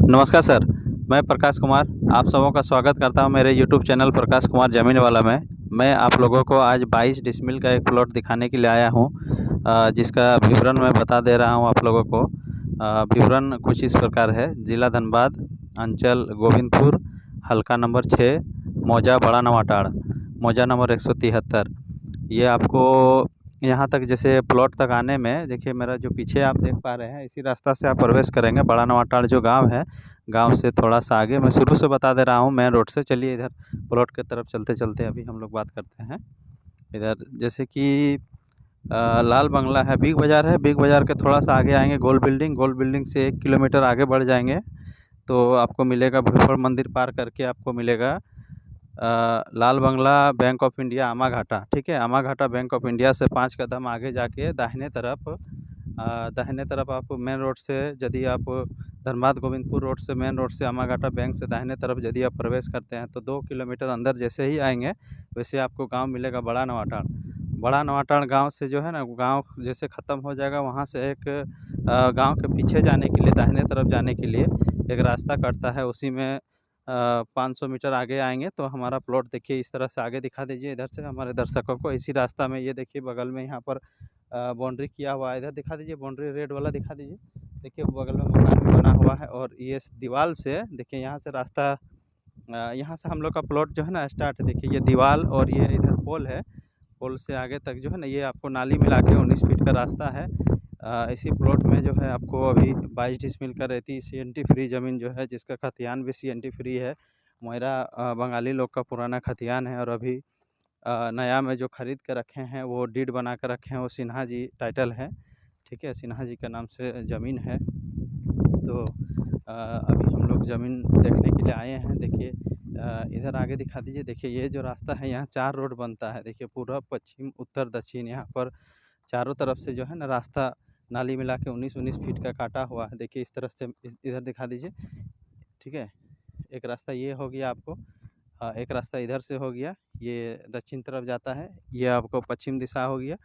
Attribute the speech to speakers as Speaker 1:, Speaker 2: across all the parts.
Speaker 1: नमस्कार सर, मैं प्रकाश कुमार आप सबों का स्वागत करता हूं मेरे यूट्यूब चैनल प्रकाश कुमार ज़मीन वाला में। मैं आप लोगों को आज 22 डिसमिल का एक प्लॉट दिखाने के लिए आया हूं, जिसका विवरण मैं बता दे रहा हूं आप लोगों को। विवरण कुछ इस प्रकार है। जिला धनबाद, अंचल गोविंदपुर, हलका नंबर 6, मौजा बड़ा नवाटाड़, मौजा नंबर 173। ये आपको यहाँ तक जैसे प्लॉट तक आने में देखिए, मेरा जो पीछे आप देख पा रहे हैं इसी रास्ता से आप प्रवेश करेंगे। बड़ा नवाटाड़ जो गांव है, गांव से थोड़ा सा आगे, मैं शुरू से बता दे रहा हूँ मेन रोड से। चलिए इधर प्लॉट की तरफ चलते चलते अभी हम लोग बात करते हैं। इधर जैसे कि लाल बंगला है, बिग बाज़ार है। बिग बाज़ार के थोड़ा सा आगे आएंगे गोल बिल्डिंग, गोल बिल्डिंग से 1 किलोमीटर आगे बढ़ जाएंगे तो आपको मिलेगा भूफड़ मंदिर पार करके आपको मिलेगा Lal Bangla bank of India आमा घाटा। ठीक है, आमा घाटा बैंक ऑफ इंडिया से 5 कदम आगे जाके दाहिने तरफ आप मेन रोड से, यदि आप धनबाद गोविंदपुर रोड से, मेन रोड से आमा घाटा बैंक से दाहिने तरफ यदि आप प्रवेश करते हैं तो 2 किलोमीटर अंदर जैसे ही आएंगे वैसे आपको गांव मिलेगा बड़ा नवाटाड़। बड़ा नवाटाड़ गांव से जो है ना, गांव जैसे ख़त्म हो जाएगा वहां से एक गांव के पीछे जाने के लिए, दाहिने तरफ जाने के लिए एक रास्ता कटता है। उसी में 500 मीटर आगे आएंगे तो हमारा प्लॉट देखिए। इस तरह से आगे दिखा दीजिए इधर से हमारे दर्शकों को। इसी रास्ता में ये देखिए बगल में यहाँ पर बाउंड्री किया हुआ है। इधर दिखा दीजिए, बाउंड्री रेड वाला दिखा दीजिए। देखिए बगल में मकान भी बना हुआ है और ये दीवार से देखिए, यहाँ से रास्ता, यहाँ से हम लोग का प्लॉट जो है ना स्टार्ट है। देखिए ये दीवार और ये इधर पोल है, पोल से आगे तक जो है ना ये आपको नाली मिला के 19 फीट का रास्ता है। इसी प्लॉट में जो है आपको अभी 22 डिसमिल का रहती CNT फ्री ज़मीन जो है, जिसका खतियान भी CNT फ्री है। मोयरा बंगाली लोग का पुराना खतियान है और अभी नया में जो खरीद के रखे हैं वो डीड बना कर रखे हैं, वो सिन्हा जी टाइटल है। ठीक है, सिन्हा जी के नाम से ज़मीन है। तो अभी हम लोग ज़मीन देखने के लिए आए हैं। देखिए इधर आगे दिखा दीजिए। देखिए ये जो रास्ता है, यहाँ 4 रोड बनता है। देखिए पूर्व, पश्चिम, उत्तर, दक्षिण, यहाँ पर चारों तरफ से जो है ना रास्ता नाली मिला के 19 फीट का काटा हुआ है। देखिए इस तरह से इधर दिखा दीजिए। ठीक है, एक रास्ता ये हो गया आपको, एक रास्ता इधर से हो गया, ये दक्षिण तरफ जाता है। ये आपको पश्चिम दिशा हो गया,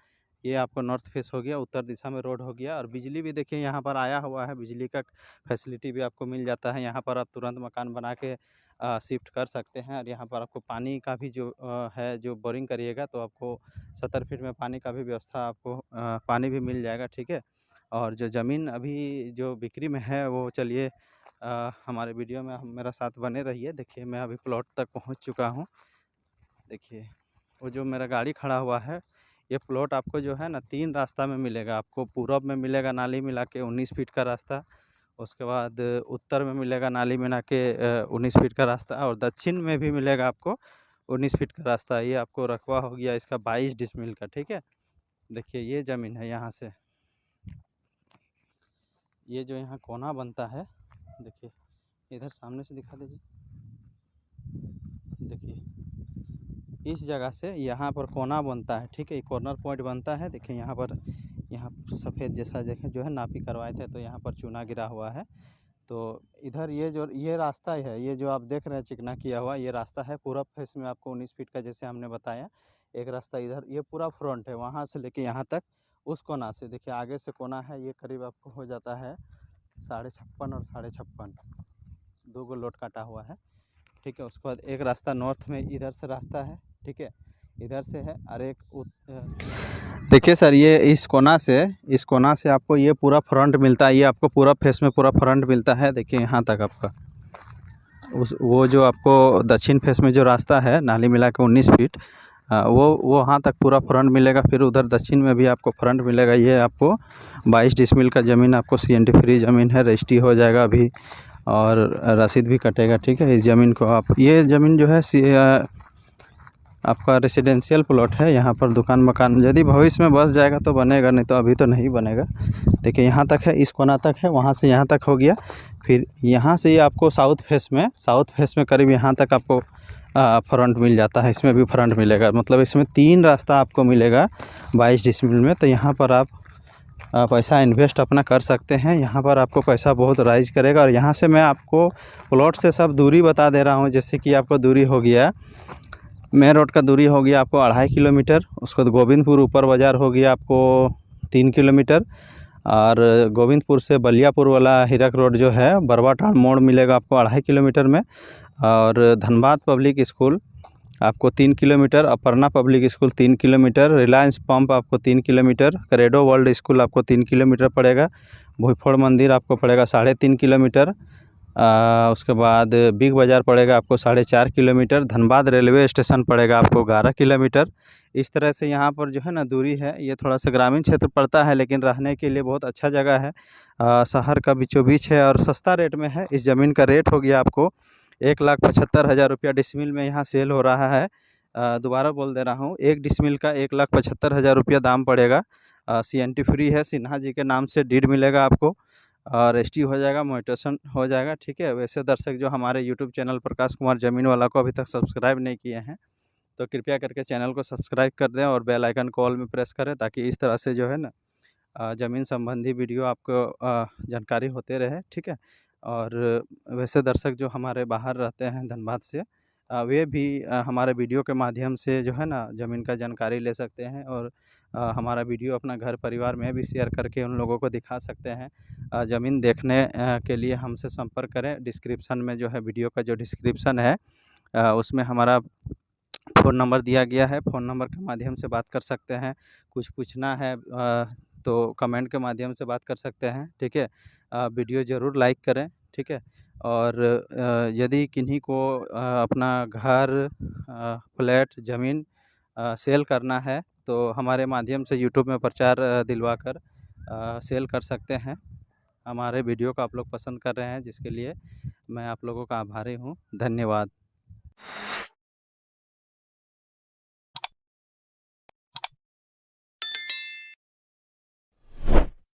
Speaker 1: ये आपको नॉर्थ फेस हो गया, उत्तर दिशा में रोड हो गया। और बिजली भी देखिए यहाँ पर आया हुआ है, बिजली का फैसिलिटी भी आपको मिल जाता है। यहाँ पर आप तुरंत मकान बना के शिफ्ट कर सकते हैं। और यहाँ पर आपको पानी का भी जो है, जो बोरिंग करिएगा तो आपको 70 फीट में पानी का भी व्यवस्था, आपको पानी भी मिल जाएगा। ठीक है, और जो ज़मीन अभी जो बिक्री में है वो, चलिए हमारे वीडियो में मेरा साथ बने रहिए। देखिए मैं अभी प्लॉट तक पहुंच चुका हूं। देखिए वो जो मेरा गाड़ी खड़ा हुआ है, ये प्लॉट आपको जो है ना 3 रास्ता में मिलेगा। आपको पूरब में मिलेगा नाली मिला के 19 फीट का रास्ता, उसके बाद उत्तर में मिलेगा नाली मिला के 19 फीट का रास्ता, और दक्षिण में भी मिलेगा आपको 19 फीट का रास्ता। ये आपको रकबा हो गया इसका 22 डिसमिल का। ठीक है, देखिए ये ज़मीन है। यहाँ से ये जो यहाँ कोना बनता है, देखिए इधर सामने से दिखा दीजिए। देखिए इस जगह से यहाँ पर कोना बनता है। ठीक है, कॉर्नर पॉइंट बनता है। देखिए यहाँ पर, यहाँ सफ़ेद जैसा देखें जो है नापी करवाए थे तो यहाँ पर चूना गिरा हुआ है। तो इधर ये रास्ता है, ये जो आप देख रहे हैं चिकना किया हुआ, ये रास्ता है पूरब फेस में आपको 19 फीट का, जैसे हमने बताया। एक रास्ता इधर, ये पूरा फ्रंट है, वहाँ से लेके यहाँ तक। उस कोना से देखिए आगे से कोना है, ये करीब आपको हो जाता है 56.5 और 56.5, 2 गो लोट काटा हुआ है। ठीक है, उसके बाद एक रास्ता नॉर्थ में इधर से रास्ता है। ठीक है, इधर से है। और एक देखिए सर, ये इस कोना से आपको ये पूरा फ्रंट मिलता है। ये आपको पूरा फेस में पूरा फ्रंट मिलता है। देखिए यहाँ तक आपका वो जो आपको दक्षिण फेस में जो रास्ता है नाली मिला के 19 फीट, वो वहाँ तक पूरा फ्रंट मिलेगा। फिर उधर दक्षिण में भी आपको फ्रंट मिलेगा। ये आपको 22 डिसमिल का ज़मीन आपको CNT फ्री ज़मीन है, रजिस्ट्री हो जाएगा अभी और रसीद भी कटेगा। ठीक है, इस ज़मीन को आप, ये ज़मीन जो है आपका रेसिडेंशियल प्लॉट है। यहाँ पर दुकान मकान यदि भविष्य में बस जाएगा तो बनेगा, नहीं तो अभी तो नहीं बनेगा। देखिए यहाँ तक है, इस कोना तक है, वहाँ से यहाँ तक हो गया। फिर यहाँ से ये आपको साउथ फेस में करीब यहाँ तक आपको फ्रंट मिल जाता है। इसमें भी फ्रंट मिलेगा, मतलब इसमें 3 रास्ता आपको मिलेगा 22 डिसमिल में। तो यहाँ पर आप पैसा इन्वेस्ट अपना कर सकते हैं। यहाँ पर आपको पैसा बहुत राइज करेगा। और यहाँ से मैं आपको प्लॉट से सब दूरी बता दे रहा हूँ। जैसे कि आपको दूरी हो गया, मेन रोड का दूरी हो गया आपको 2.5 किलोमीटर। उसके बाद गोविंदपुर ऊपर बाज़ार हो गया आपको 3 किलोमीटर। और गोविंदपुर से बलियापुर वाला हीरक रोड जो है बरवाटांड़ मोड़ मिलेगा आपको 2.5 किलोमीटर में। और धनबाद पब्लिक स्कूल आपको 3 kilometre, Aparna public school 3 kilometre, Reliance pump आपको 3 किलोमीटर, क्रेडो वर्ल्ड स्कूल आपको 3 किलोमीटर पड़ेगा, भूईफोड़ मंदिर आपको पड़ेगा 3.5 किलोमीटर, उसके बाद बिग बाज़ार पड़ेगा आपको 4.5 किलोमीटर, धनबाद रेलवे स्टेशन पड़ेगा आपको 11 किलोमीटर। इस तरह से यहाँ पर जो है ना दूरी है, ये थोड़ा सा ग्रामीण क्षेत्र पड़ता है लेकिन रहने के लिए बहुत अच्छा जगह है। शहर का बीचों बीच है और सस्ता रेट में है। इस ज़मीन का रेट हो गया आपको 1,75,000 रुपया डिसमिल में यहाँ सेल हो रहा है। दोबारा बोल दे रहा हूँ, एक डिसमिल का 1,75,000 रुपया दाम पड़ेगा। CNT फ्री है, सिन्हा जी के नाम से डीड मिलेगा आपको और रजिस्ट्री हो जाएगा, म्यूटेशन हो जाएगा, ठीक है। वैसे दर्शक जो हमारे यूट्यूब चैनल प्रकाश कुमार ज़मीन वाला को अभी तक सब्सक्राइब नहीं किए हैं तो कृपया करके चैनल को सब्सक्राइब कर दें और बेल आइकन को ऑल में प्रेस करें ताकि इस तरह से जो है ना ज़मीन संबंधी वीडियो आपको जानकारी होते रहे, ठीक है। और वैसे दर्शक जो हमारे बाहर रहते हैं धनबाद से, वे भी हमारे वीडियो के माध्यम से जो है ना ज़मीन का जानकारी ले सकते हैं और हमारा वीडियो अपना घर परिवार में भी शेयर करके उन लोगों को दिखा सकते हैं। ज़मीन देखने के लिए हमसे संपर्क करें। डिस्क्रिप्शन में जो है, वीडियो का जो डिस्क्रिप्शन है उसमें हमारा फ़ोन नंबर दिया गया है। फ़ोन नंबर के माध्यम से बात कर सकते हैं। कुछ पूछना है तो कमेंट के माध्यम से बात कर सकते हैं, ठीक है। वीडियो ज़रूर लाइक करें, ठीक है। और यदि किन्हीं को अपना घर, फ्लैट, ज़मीन सेल करना है तो हमारे माध्यम से यूट्यूब में प्रचार दिलवा कर सेल कर सकते हैं। हमारे वीडियो को आप लोग पसंद कर रहे हैं जिसके लिए मैं आप लोगों का आभारी हूँ। धन्यवाद।